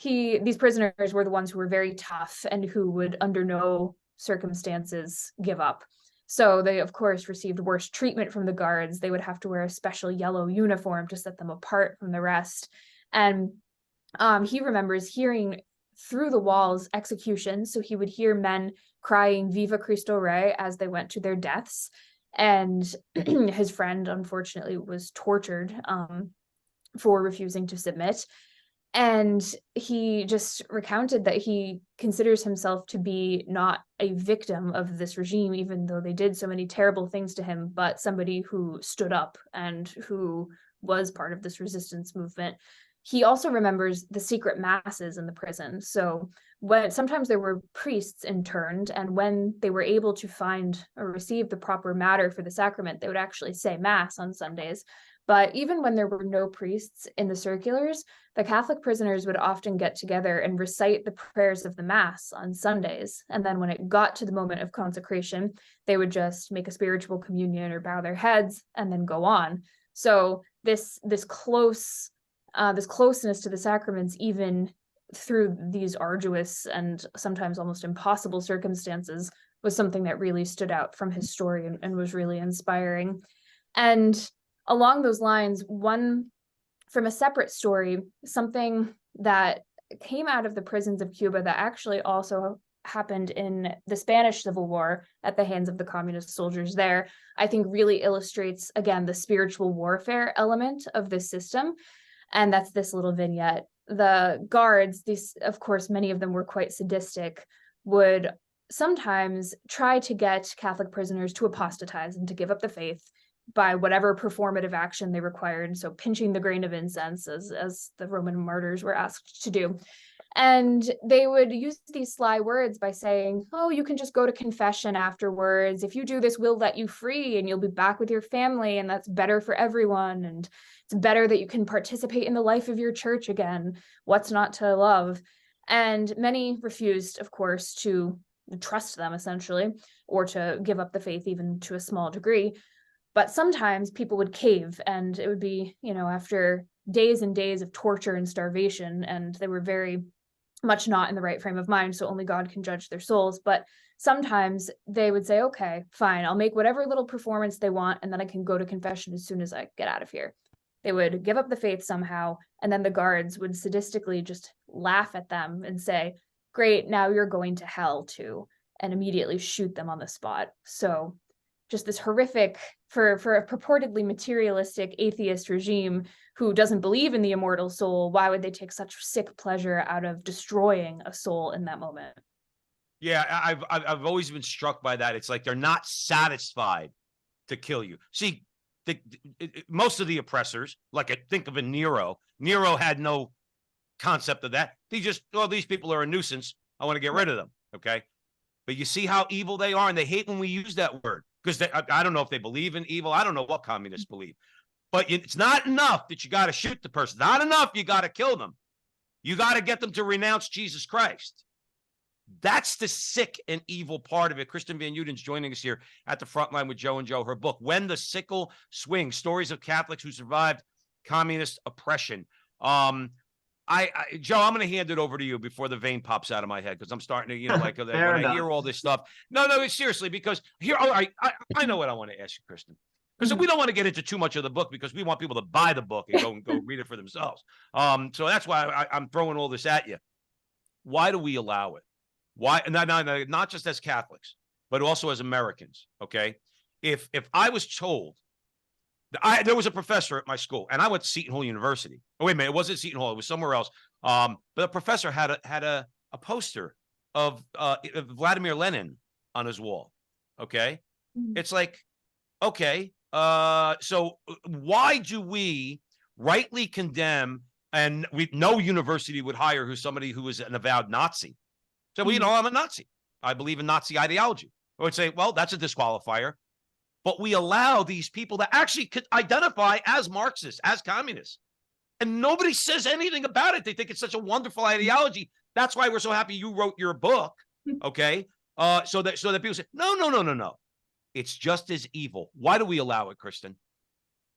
These prisoners were the ones who were very tough and who would under no circumstances give up. So they, of course, received worse treatment from the guards. They would have to wear a special yellow uniform to set them apart from the rest. And he remembers hearing through the walls executions. So he would hear men crying "Viva Cristo Rey" as they went to their deaths. And his friend, unfortunately, was tortured for refusing to submit. And he just recounted that he considers himself to be not a victim of this regime, even though they did so many terrible things to him, but somebody who stood up and who was part of this resistance movement. He also remembers the secret masses in the prison. So sometimes there were priests interned, and when they were able to find or receive the proper matter for the sacrament, they would actually say mass on Sundays. But even when there were no priests in the circulars, the Catholic prisoners would often get together and recite the prayers of the Mass on Sundays. And then when it got to the moment of consecration, they would just make a spiritual communion or bow their heads and then go on. So this closeness to the sacraments, even through these arduous and sometimes almost impossible circumstances, was something that really stood out from his story and was really inspiring. And along those lines, one from a separate story, something that came out of the prisons of Cuba that actually also happened in the Spanish Civil War at the hands of the communist soldiers there, I think really illustrates, again, the spiritual warfare element of this system. And that's this little vignette. The guards, these, of course, many of them were quite sadistic, would sometimes try to get Catholic prisoners to apostatize and to give up the faith by whatever performative action they required. So pinching the grain of incense, as the Roman martyrs were asked to do. And they would use these sly words by saying, "Oh, you can just go to confession afterwards. If you do this, we'll let you free and you'll be back with your family, and that's better for everyone. And it's better that you can participate in the life of your church again. What's not to love?" And many refused, of course, to trust them, essentially, or to give up the faith even to a small degree. But sometimes people would cave, and it would be, after days and days of torture and starvation, and they were very much not in the right frame of mind, so only God can judge their souls. But sometimes they would say, "Okay, fine, I'll make whatever little performance they want, and then I can go to confession as soon as I get out of here." They would give up the faith somehow, and then the guards would sadistically just laugh at them and say, "Great, now you're going to hell too," and immediately shoot them on the spot. So just this horrific, for a purportedly materialistic atheist regime who doesn't believe in the immortal soul, why would they take such sick pleasure out of destroying a soul in that moment? Yeah, I've always been struck by that. It's like they're not satisfied to kill you. See, most of the oppressors, like I think of a Nero. Nero had no concept of that. They just, oh, these people are a nuisance. I want to get rid of them. Okay. But you see how evil they are, and they hate when we use that word because I don't know if they believe in evil. I don't know what communists believe, but it's not enough that you got to shoot the person. Not enough. You got to kill them. You got to get them to renounce Jesus Christ. That's the sick and evil part of it. Kristen Van Uden's joining us here at the front line with Joe and Joe. Her book, When the Sickle Swings, Stories of Catholics Who Survived Communist Oppression. Joe, I'm going to hand it over to you before the vein pops out of my head because I'm starting to, you know, like when I hear all this stuff. No, seriously, because here, all right, I know what I want to ask you, Kristen. Because we don't want to get into too much of the book because we want people to buy the book and go read it for themselves. So that's why I'm throwing all this at you. Why do we allow it? Why? No, not just as Catholics, but also as Americans. Okay, if I was told, there was a professor at my school, and I went to Seton Hall University. Oh, wait a minute, it wasn't Seton Hall; it was somewhere else. But the professor had a poster of Vladimir Lenin on his wall. Okay, it's like, okay, so why do we rightly condemn? And no university would hire somebody who was an avowed Nazi. So, well, you know, I'm a Nazi. I believe in Nazi ideology. I would say, well, that's a disqualifier. But we allow these people that actually could identify as Marxists, as communists. And nobody says anything about it. They think it's such a wonderful ideology. That's why we're so happy you wrote your book. Okay. So that people say, no. It's just as evil. Why do we allow it, Kristen?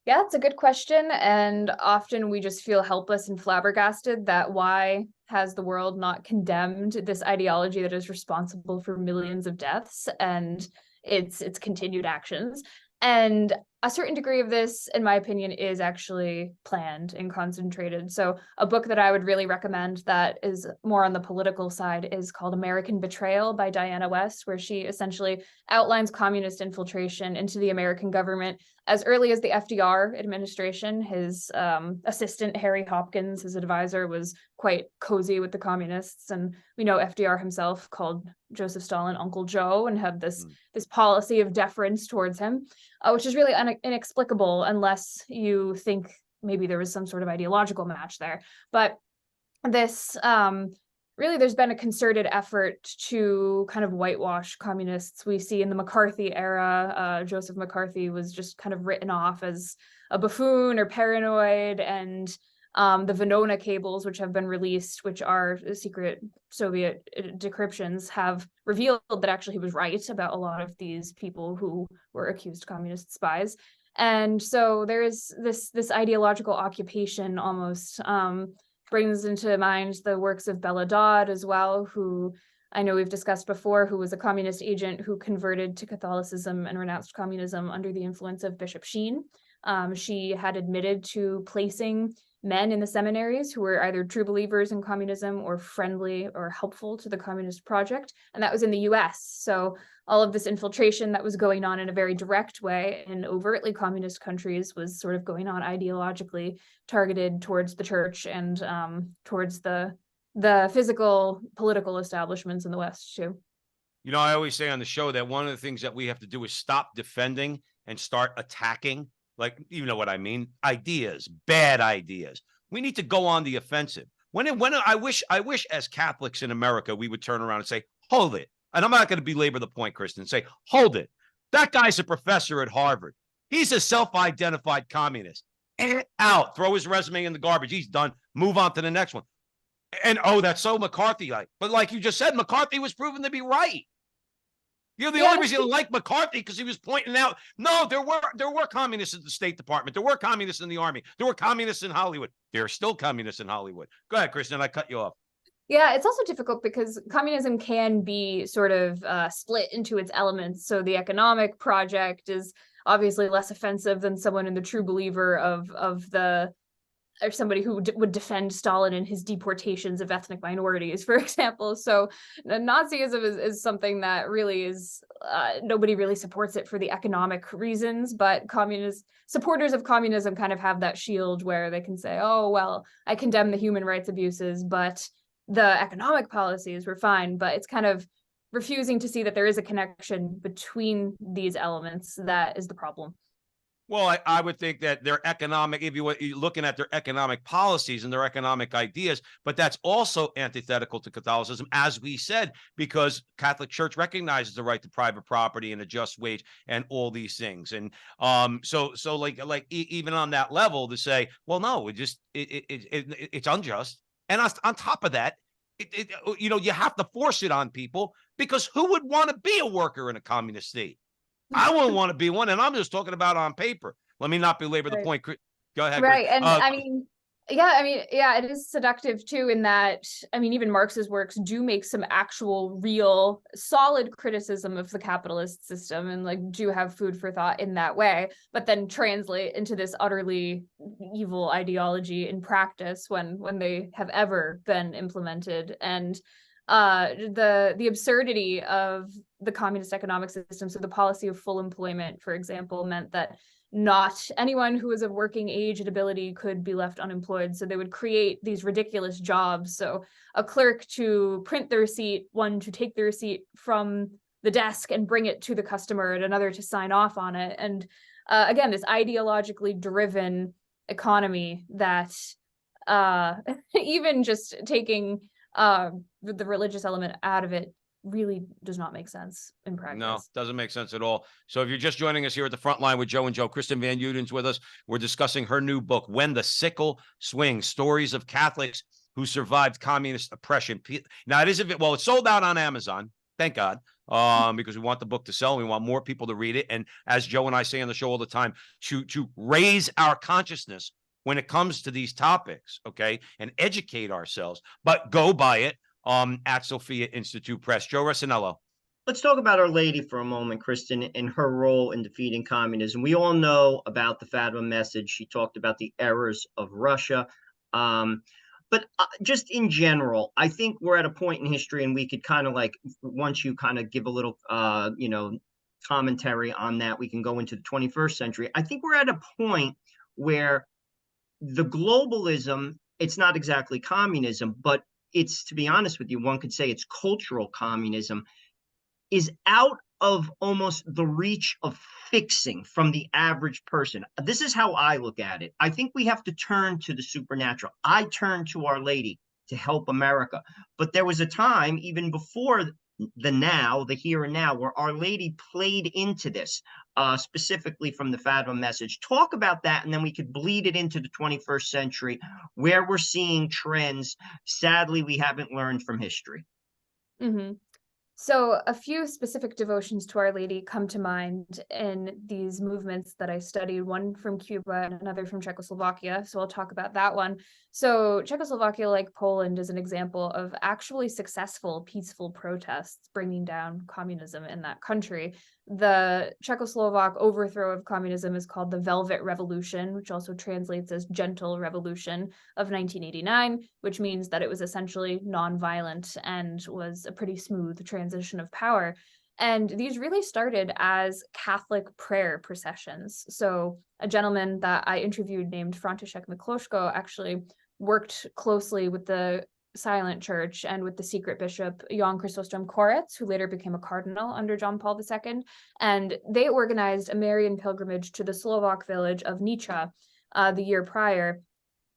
Yeah, it's a good question. And often we just feel helpless and flabbergasted that why has the world not condemned this ideology that is responsible for millions of deaths and its continued actions. And a certain degree of this, in my opinion, is actually planned and concentrated. So a book that I would really recommend that is more on the political side is called American Betrayal by Diana West, where she essentially outlines communist infiltration into the American government as early as the FDR administration. His assistant, Harry Hopkins, his advisor, was quite cozy with the communists. And we know FDR himself called Joseph Stalin Uncle Joe and had this policy of deference towards him, which is really inexplicable unless you think maybe there was some sort of ideological match there. But this really, there's been a concerted effort to kind of whitewash communists. We see in the McCarthy era, Joseph McCarthy was just kind of written off as a buffoon or paranoid, and the Venona cables, which have been released, which are secret Soviet decryptions, have revealed that actually he was right about a lot of these people who were accused communist spies. And so there is this ideological occupation almost. Brings into mind the works of Bella Dodd as well, who I know we've discussed before, who was a communist agent who converted to Catholicism and renounced communism under the influence of Bishop Sheen. She had admitted to placing men in the seminaries who were either true believers in communism or friendly or helpful to the communist project, and that was in the US. So all of this infiltration that was going on in a very direct way in overtly communist countries was sort of going on ideologically targeted towards the church and towards the physical political establishments in the West too. You know, I always say on the show that one of the things that we have to do is stop defending and start attacking. Like, you know what I mean? Ideas, bad ideas. We need to go on the offensive. When I wish as Catholics in America, we would turn around and say, hold it. And I'm not going to belabor the point, Kristen, say, hold it. That guy's a professor at Harvard. He's a self-identified communist. Out. Throw his resume in the garbage. He's done. Move on to the next one. And, oh, that's so McCarthy-like. But like you just said, McCarthy was proven to be right. You know, the only reason you like McCarthy because he was pointing out, no, there were communists in the State Department. There were communists in the Army. There were communists in Hollywood. There are still communists in Hollywood. Go ahead, Kristen. I cut you off. Yeah, it's also difficult because communism can be sort of split into its elements. So the economic project is obviously less offensive than someone in the true believer or somebody who would defend Stalin and his deportations of ethnic minorities, for example. So Nazism is something that really is, nobody really supports it for the economic reasons, but supporters of communism kind of have that shield where they can say, oh, well, I condemn the human rights abuses, but the economic policies were fine. But it's kind of refusing to see that there is a connection between these elements that is the problem. Well, I would think that their economic, if you're looking at their economic policies and their economic ideas, but that's also antithetical to Catholicism, as we said, because Catholic Church recognizes the right to private property and a just wage and all these things. And so like even on that level to say, well, no, it's unjust. And on top of that, you have to force it on people because who would want to be a worker in a communist state? I wouldn't want to be one, and I'm just talking about on paper. Let me not belabor the Right. point. Go ahead, Chris. Right. And yeah, it is seductive too, in that, even Marx's works do make some actual, real, solid criticism of the capitalist system and like do have food for thought in that way, but then translate into this utterly evil ideology in practice when they have ever been implemented. And the absurdity of the communist economic system. So the policy of full employment, for example, meant that not anyone who was of working age and ability could be left unemployed. So they would create these ridiculous jobs. So a clerk to print the receipt, one to take the receipt from the desk and bring it to the customer, and another to sign off on it. And again, this ideologically driven economy that even just taking the religious element out of it really does not make sense in practice. No, doesn't make sense at all. So if you're just joining us here at the front line with Joe and Joe, Kristen Van Uden's with us. We're discussing her new book, When the Sickle Swings, Stories of Catholics Who Survived Communist Oppression. Now, it's sold out on Amazon. Thank God. Because we want the book to sell. We want more people to read it. And as Joe and I say on the show all the time, to raise our consciousness when it comes to these topics, okay, and educate ourselves. But go buy it at Sophia Institute Press. Joe Resinello. Let's talk about Our Lady for a moment, Kristen, and her role in defeating communism. We all know about the Fatima message. She talked about the errors of Russia. But just in general, I think we're at a point in history, and we could kind of like, once you kind of give a little, commentary on that, we can go into the 21st century. I think we're at a point where the globalism, it's not exactly communism, but it's, to be honest with you, one could say it's cultural communism, is out of almost the reach of fixing from the average person. This is how I look at it. I think we have to turn to the supernatural. I turn to Our Lady to help America. But there was a time, even before the here and now, where Our Lady played into this, specifically from the Fatima message. Talk about that, and then we could bleed it into the 21st century, where we're seeing trends, sadly, we haven't learned from history. Mm-hmm. So a few specific devotions to Our Lady come to mind in these movements that I studied, one from Cuba and another from Czechoslovakia. So I'll talk about that one. So Czechoslovakia, like Poland, is an example of actually successful, peaceful protests bringing down communism in that country. The Czechoslovak overthrow of communism is called the Velvet Revolution, which also translates as Gentle Revolution of 1989, which means that it was essentially nonviolent and was a pretty smooth transition of power. And these really started as Catholic prayer processions. So a gentleman that I interviewed named František Mikloško actually worked closely with the Silent Church and with the secret bishop Jan Chrysostom Koretz, who later became a cardinal under John Paul II. And they organized a Marian pilgrimage to the Slovak village of Nicha the year prior.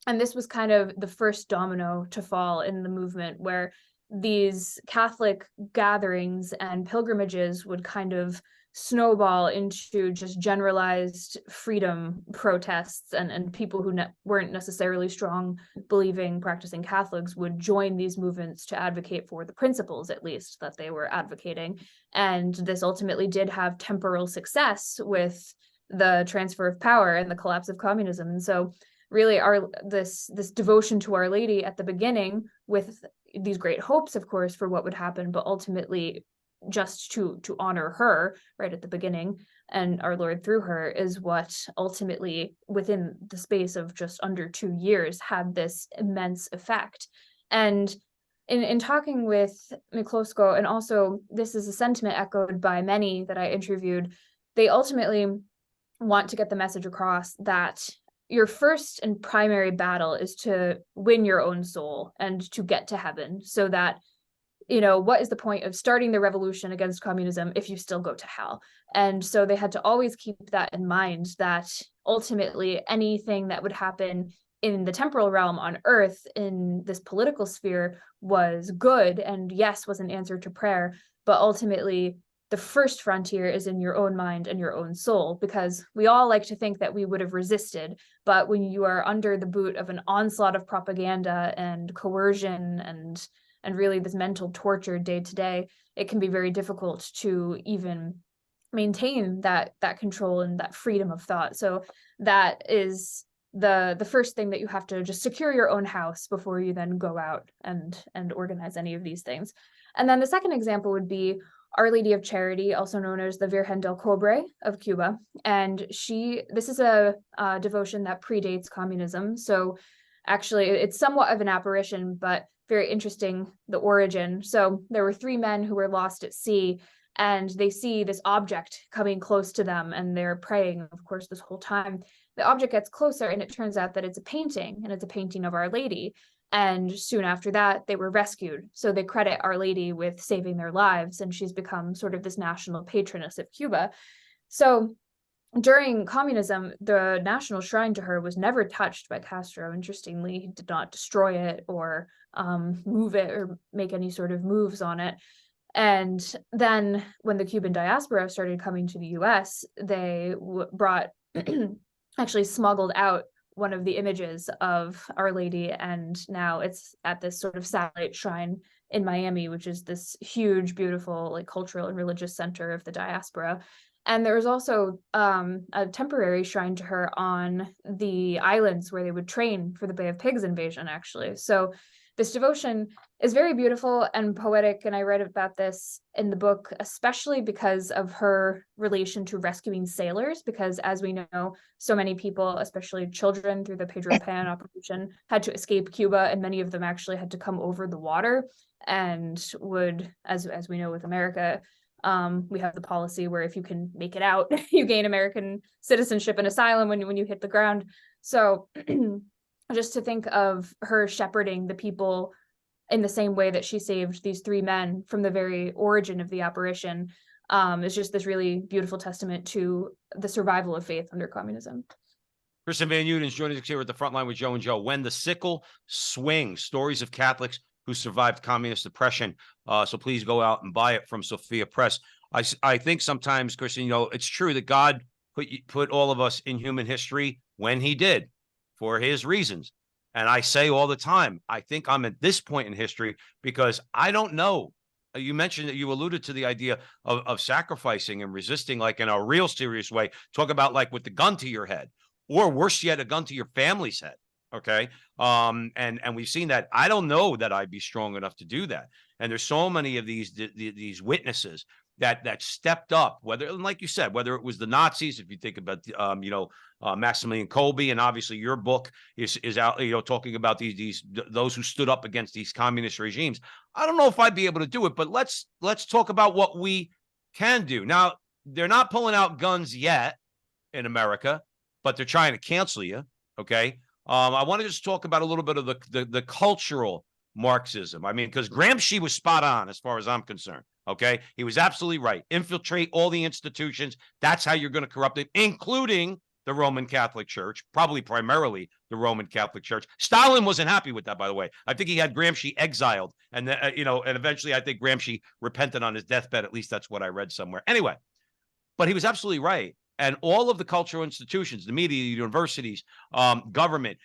And this was kind of the first domino to fall in the movement, where these Catholic gatherings and pilgrimages would kind of snowball into just generalized freedom protests, and people who weren't necessarily strong believing practicing Catholics would join these movements to advocate for the principles, at least, that they were advocating. And this ultimately did have temporal success with the transfer of power and the collapse of communism. And so really this devotion to Our Lady at the beginning, with these great hopes, of course, for what would happen, but ultimately just to honor her right at the beginning and our Lord through her, is what ultimately, within the space of just under 2 years, had this immense effect. And in talking with Mikloško, and also this is a sentiment echoed by many that I interviewed, they ultimately want to get the message across that your first and primary battle is to win your own soul and to get to heaven, so that what is the point of starting the revolution against communism if you still go to hell? And so they had to always keep that in mind, that ultimately anything that would happen in the temporal realm on earth, in this political sphere, was good, and yes, was an answer to prayer, but ultimately the first frontier is in your own mind and your own soul, because we all like to think that we would have resisted, but when you are under the boot of an onslaught of propaganda and coercion and really this mental torture day to day, it can be very difficult to even maintain that control and that freedom of thought. So that is the first thing, that you have to just secure your own house before you then go out and organize any of these things. And then the second example would be Our Lady of Charity, also known as the Virgen del Cobre of Cuba. And this is a devotion that predates communism. So actually, it's somewhat of an apparition, but very interesting, the origin. So there were 3 men who were lost at sea, and they see this object coming close to them, and they're praying, of course, this whole time. The object gets closer, and it turns out that it's a painting, and it's a painting of Our Lady. And soon after that, they were rescued. So they credit Our Lady with saving their lives, and she's become sort of this national patroness of Cuba. So during communism, the national shrine to her was never touched by Castro. Interestingly, he did not destroy it or move it or make any sort of moves on it. And then when the Cuban diaspora started coming to the US, they brought, actually smuggled out one of the images of Our Lady, and now it's at this sort of satellite shrine in Miami, which is this huge, beautiful, like, cultural and religious center of the diaspora. And there was also a temporary shrine to her on the islands where they would train for the Bay of Pigs invasion, actually. So this devotion is very beautiful and poetic, and I write about this in the book, especially because of her relation to rescuing sailors, because as we know, so many people, especially children, through the Pedro Pan operation, had to escape Cuba, and many of them actually had to come over the water, and would, as we know with America, we have the policy where if you can make it out, you gain American citizenship and asylum when you hit the ground. So just to think of her shepherding the people in the same way that she saved these 3 men from the very origin of the apparition is just this really beautiful testament to the survival of faith under communism. Kristen Van Uden is joining us here at the front line with Joe and Joe. When the Sickle Swings, Stories of Catholics Who Survived Communist Oppression. So please go out and buy it from Sophia Press. I think sometimes, Kristen, it's true that God put all of us in human history when he did, for his reasons. And I say all the time, I think I'm at this point in history because I don't know. You mentioned that you alluded to the idea of sacrificing and resisting, like in a real serious way. Talk about like with the gun to your head, or worse yet, a gun to your family's head. Okay. And we've seen that. I don't know that I'd be strong enough to do that. And there's so many of these witnesses that stepped up, whether, like you said, whether it was the Nazis, if you think about, Maximilian Kolbe, and obviously your book is out, talking about those who stood up against these communist regimes. I don't know if I'd be able to do it, but let's talk about what we can do. Now, they're not pulling out guns yet in America, but they're trying to cancel you. Okay. I want to just talk about a little bit of the cultural Marxism. I mean, because Gramsci was spot on as far as I'm concerned. Okay. He was absolutely right. Infiltrate all the institutions. That's how you're going to corrupt it, including the Roman Catholic Church, probably primarily the Roman Catholic Church. Stalin wasn't happy with that, by the way. I think he had Gramsci exiled, and and eventually I think Gramsci repented on his deathbed. At least that's what I read somewhere. Anyway, but he was absolutely right. And all of the cultural institutions, the media, the universities, government,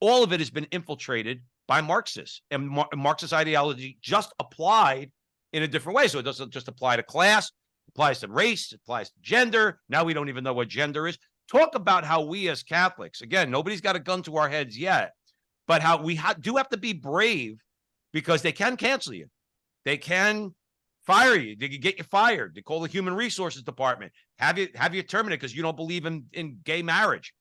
all of it has been infiltrated by Marxists, and Marxist ideology just applied in a different way. So it doesn't just apply to class, it applies to race, it applies to gender. Now we don't even know what gender is. Talk about how we as Catholics, again, nobody's got a gun to our heads yet, but how we do have to be brave, because they can cancel you. They can fire you. They can get you fired. They call the Human Resources Department. Have you terminated because you don't believe in gay marriage,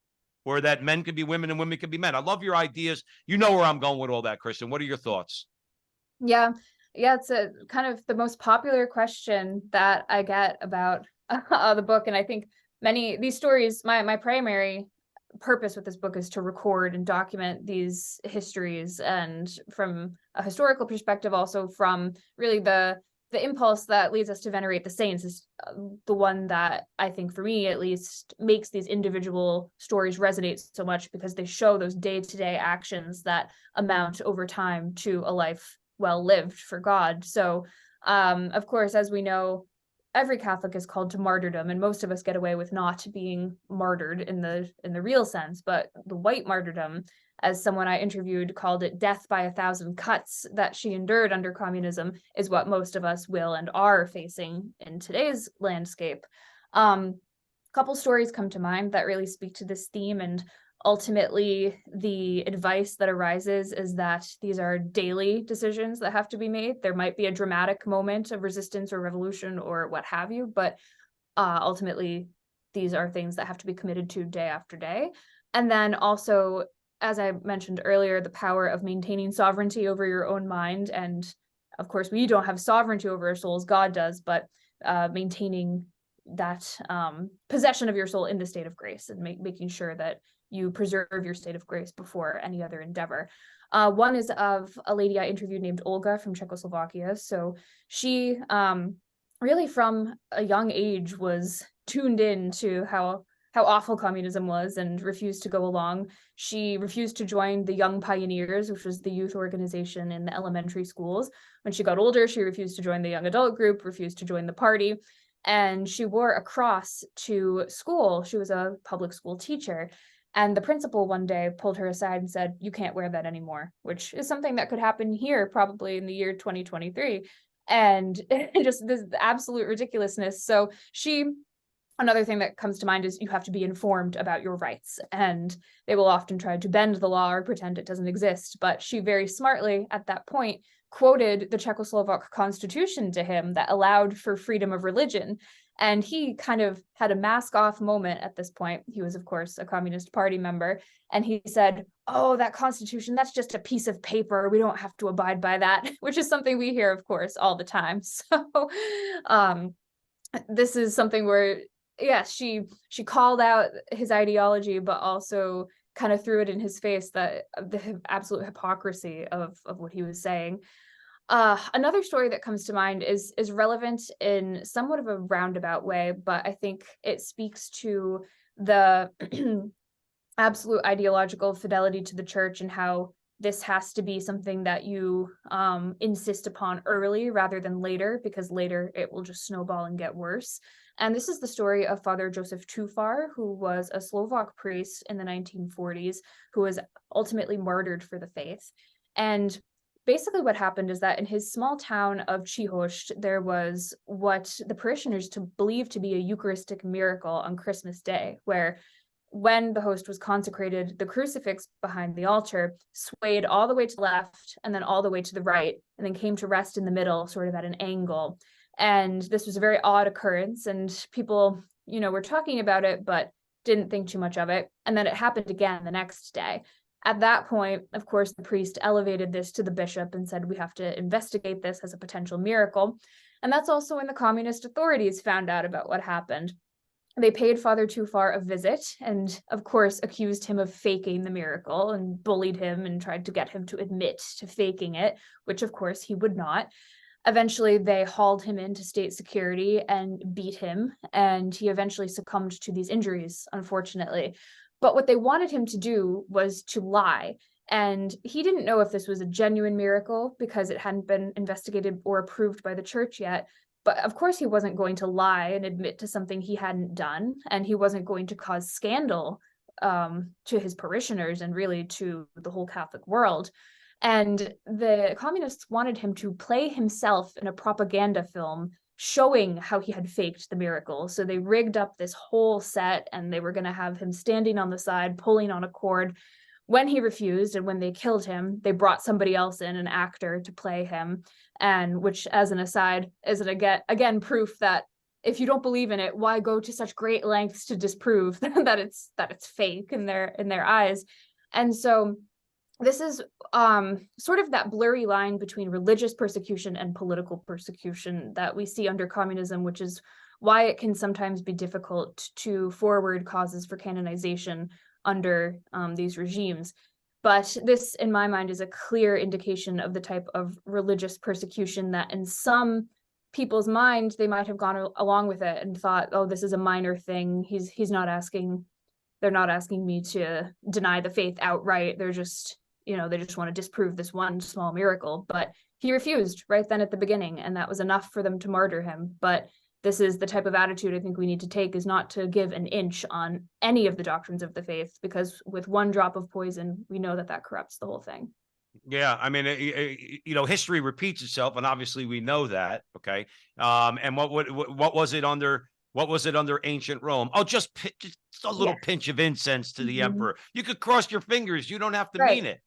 or that men can be women and women can be men. I love your ideas. You know where I'm going with all that, Kristen. What are your thoughts? Yeah, it's a kind of the most popular question that I get about the book, and I think these stories, my primary purpose with this book is to record and document these histories, and from a historical perspective, also from really the impulse that leads us to venerate the saints is the one that I think, for me at least, makes these individual stories resonate so much, because they show those day-to-day actions that amount over time to a life well lived for God. So of course, as we know, every Catholic is called to martyrdom, and most of us get away with not being martyred in the real sense. But the white martyrdom, as someone I interviewed called it, death by 1,000 cuts, that she endured under communism, is what most of us will and are facing in today's landscape. Couple stories come to mind that really speak to this theme, and ultimately the advice that arises is that these are daily decisions that have to be made. There might be a dramatic moment of resistance or revolution or what have you, but ultimately these are things that have to be committed to day after day. And then also, as I mentioned earlier, the power of maintaining sovereignty over your own mind. And of course, we don't have sovereignty over our souls, God does, but maintaining that possession of your soul in the state of grace, and making sure that you preserve your state of grace before any other endeavor. One is of a lady I interviewed named Olga from Czechoslovakia. So she really from a young age was tuned in to how awful communism was and refused to go along. She refused to join the Young Pioneers, which was the youth organization in the elementary schools. When she got older, she refused to join the young adult group, refused to join the party, and she wore a cross to school. She was a public school teacher. And the principal one day pulled her aside and said, "You can't wear that anymore," which is something that could happen here probably in the year 2023. And just this absolute ridiculousness. So another thing that comes to mind is you have to be informed about your rights, and they will often try to bend the law or pretend it doesn't exist. But she very smartly at that point quoted the Czechoslovak constitution to him that allowed for freedom of religion. And he kind of had a mask off moment at this point. He was, of course, a Communist Party member. And he said, "Oh, that constitution, that's just a piece of paper. We don't have to abide by that," which is something we hear, of course, all the time. So this is something where, yes, she called out his ideology, but also kind of threw it in his face, that the absolute hypocrisy of what he was saying. Another story that comes to mind is relevant in somewhat of a roundabout way, but I think it speaks to the absolute ideological fidelity to the church, and how this has to be something that you insist upon early rather than later, because later it will just snowball and get worse. And this is the story of Father Joseph Tufar, who was a Slovak priest in the 1940s, who was ultimately martyred for the faith. And basically what happened is that in his small town of Chihost, there was what the parishioners believed to be a Eucharistic miracle on Christmas Day, where when the host was consecrated, the crucifix behind the altar swayed all the way to the left and then all the way to the right, and then came to rest in the middle, sort of at an angle. And this was a very odd occurrence, and people, were talking about it, but didn't think too much of it. And then it happened again the next day. At that point, of course, the priest elevated this to the bishop and said, "We have to investigate this as a potential miracle." And that's also when the communist authorities found out about what happened. They paid Father Tufar a visit and, of course, accused him of faking the miracle and bullied him and tried to get him to admit to faking it, which, of course, he would not. Eventually, they hauled him into state security and beat him, and he eventually succumbed to these injuries, unfortunately. But what they wanted him to do was to lie. And he didn't know if this was a genuine miracle because it hadn't been investigated or approved by the church yet. But of course, he wasn't going to lie and admit to something he hadn't done, and he wasn't going to cause scandal to his parishioners and really to the whole Catholic world. And the communists wanted him to play himself in a propaganda film showing how he had faked the miracle. So they rigged up this whole set, and they were going to have him standing on the side, pulling on a cord. When he refused and when they killed him, they brought somebody else in, an actor, to play him. And which, as an aside, is again proof that if you don't believe in it, why go to such great lengths to disprove that it's fake in their eyes? And so this is sort of that blurry line between religious persecution and political persecution that we see under communism, which is why it can sometimes be difficult to forward causes for canonization under these regimes. But this, in my mind, is a clear indication of the type of religious persecution that in some people's mind, they might have gone along with it and thought, oh, this is a minor thing. He's not asking, they're not asking me to deny the faith outright. They're just, they just want to disprove this one small miracle. But he refused right then at the beginning, and that was enough for them to martyr him. But this is the type of attitude I think we need to take, is not to give an inch on any of the doctrines of the faith, because with one drop of poison, we know that that corrupts the whole thing. Yeah, I mean, history repeats itself, and obviously we know that. Okay, and what was it under? What was it under ancient Rome? Oh, just a little pinch of incense to the emperor. You could cross your fingers. You don't have to mean it.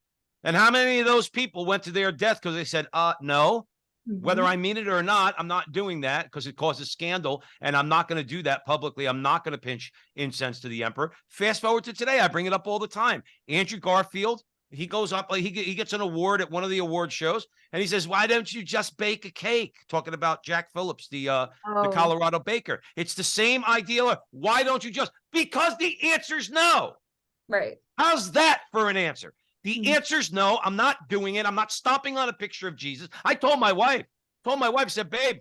And how many of those people went to their death because they said, no, whether I mean it or not, I'm not doing that because it causes scandal, and I'm not going to do that publicly. I'm not going to pinch incense to the emperor. Fast forward to today. I bring it up all the time. Andrew Garfield, he goes up, he gets an award at one of the award shows, and he says, why don't you just bake a cake? Talking about Jack Phillips, the Colorado baker. It's the same idea. Why don't you just? Because the answer's no. Right. How's that for an answer? The answer's no. I'm not doing it. I'm not stomping on a picture of Jesus. I told my wife, I said, babe,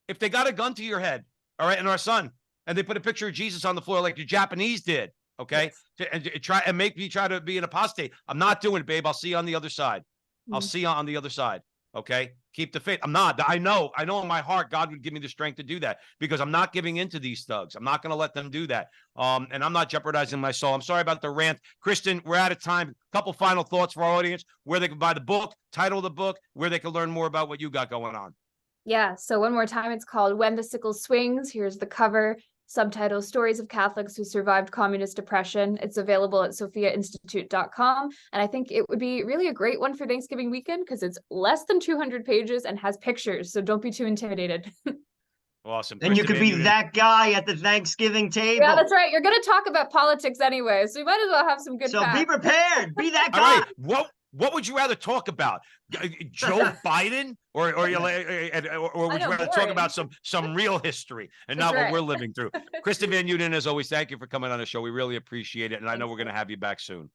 if they got a gun to your head, all right, and our son, and they put a picture of Jesus on the floor like the Japanese did, okay, and make me try to be an apostate, I'm not doing it, babe. I'll see you on the other side. I'll see you on the other side. Okay, keep the faith. I'm not. I know in my heart God would give me the strength to do that, because I'm not giving in to these thugs. I'm not going to let them do that. And I'm not jeopardizing my soul. I'm sorry about the rant. Kristen, we're out of time. A couple final thoughts for our audience, where they can buy the book, title of the book, where they can learn more about what you got going on. Yeah, so one more time, it's called When the Sickle Swings. Here's the cover. Subtitle: Stories of Catholics Who Survived Communist Oppression. It's available at sophiainstitute.com. And I think it would be really a great one for Thanksgiving weekend, because it's less than 200 pages and has pictures. So don't be too intimidated. Awesome. And you could be that guy at the Thanksgiving table. Yeah, that's right. You're going to talk about politics anyway, so you might as well have some good facts. Be prepared. Be that guy. All right. What would you rather talk about? Joe Biden, or would you rather talk about some real history and not what we're living through? Kristen Van Uden, as always, thank you for coming on the show. We really appreciate it, and I know we're going to have you back soon.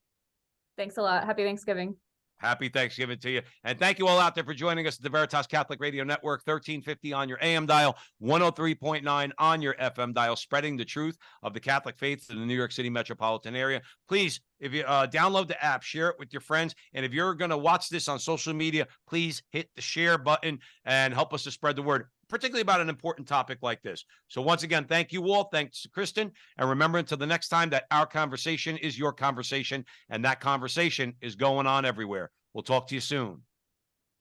Thanks a lot. Happy Thanksgiving. Happy Thanksgiving to you. And thank you all out there for joining us at the Veritas Catholic Radio Network, 1350 on your AM dial, 103.9 on your FM dial, spreading the truth of the Catholic faith in the New York City metropolitan area. Please, if you download the app, share it with your friends. And if you're going to watch this on social media, please hit the share button and help us to spread the word, particularly about an important topic like this. So once again, thank you all. Thanks to Kristen. And remember, until the next time, that our conversation is your conversation, and that conversation is going on everywhere. We'll talk to you soon.